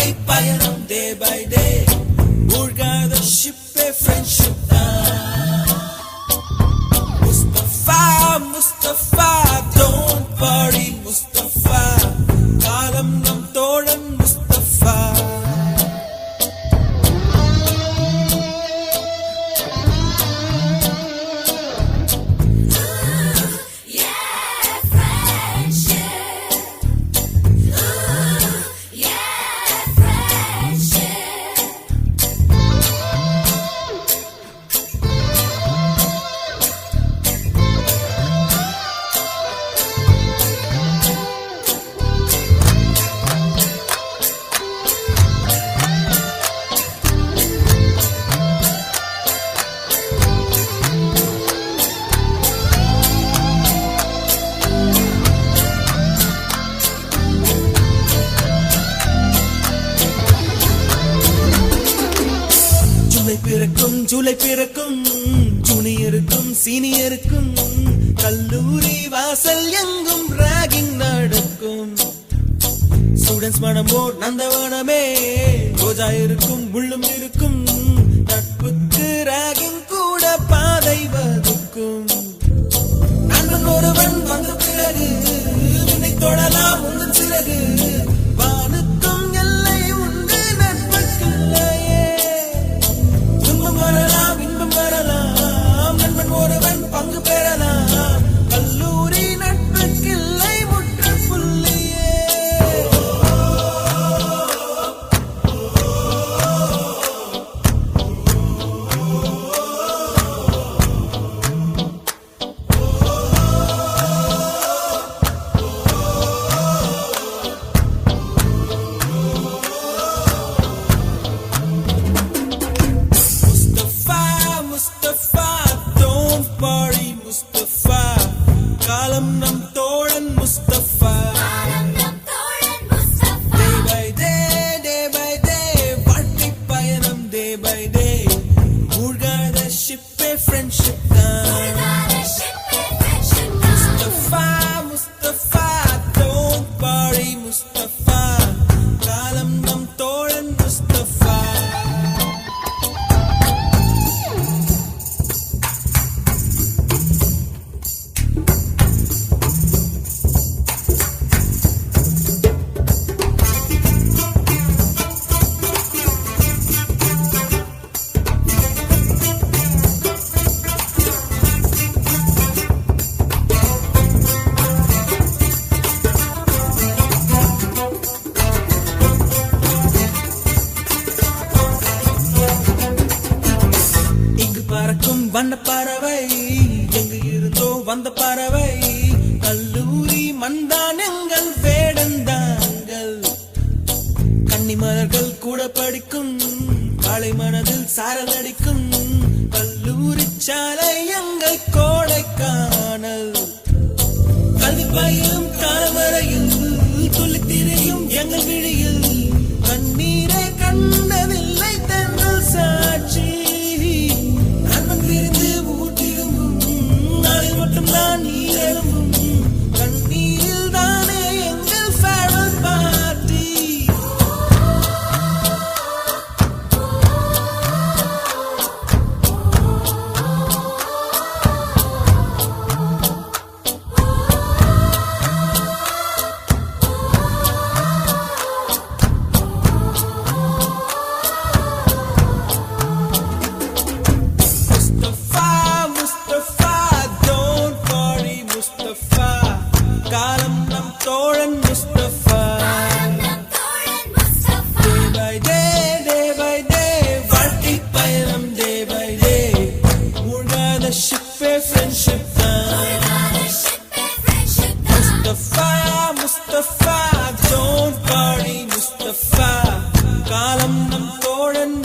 வாழ்க்கை பயணம் day by day மூழ்காத ஷிப்பே friendship தான் முஸ்தபா முஸ்தபா don't worry முஸ்தபா காலம் நம் தோழன் முஸ்தபா ஜூலை பிறக்கும் ஜூனியருக்கும் சீனியருக்கும் கல்லூரி வாசல் எங்கும் ராகிங் நடக்கும் ஸ்டூடெண்ட்ஸ் மனமோ நந்தவனமே ரோஜா இருக்கும் முள்ளும் இருக்கும் நட்புக்கு ராகிங் கூட பாதை வகுக்கும் நண்பன் ஒருவன் வந்த பிறகு விண்ணை தொடலாம் உந்தன் சிறகு வானுக்கும் எல்லை உண்டு நட்புக்குள்ளையே வரலாம் இன்பம் வரலாம் நண்பன் ஒருவன் பங்கு பெறலாம் கல்லூரி நட்புக்கில்லை முற்றுப்புள்ளியே முஸ்தபா don't worry முஸ்தபா காலம் நம் தோழன் முஸ்தபா day by day வாழ்க்கை பயணம் day by day மூழ்காத ஷிப்பே ஃப்ரெண்ட்ஷிப் தான் முஸ்தபா முஸ்தபா don't worry முஸ்தபா காலம் நம் தோழன் முஸ்தபா பறக்கும் வண்ண பறவை எங்கு இருந்தோ வந்த பறவை கல்லூரி மண்தான் எங்கள் வேடந்தாங்கள் கன்னிமலர்கள் கூட படிக்கும் காலை மனதில் சாரல் அடிக்கும் கல்லூரி சாலை எங்கள் கோடைக்கானல் கல்வி பயிலும் காலவரையில் துள்ளித்திரையும் எங்கள் விழியில் கண்ணீரை கண்டதில்லை தென்றல் சாட்சி மட்டும்தான் நீரும் கண்ணீரில் தானே எங்கள் ஃபேர்வெல் பார்ட்டி காலம் நம் தோழன் முஸ்தபா day by day வாழ்க்கை பயணம் day by day மூழ்காத ஷிப்பே ஃப்ரெண்ட்ஷிப் தான் முஸ்தபா முஸ்தபா don't worry முஸ்தபா காலம் நம் தோழன்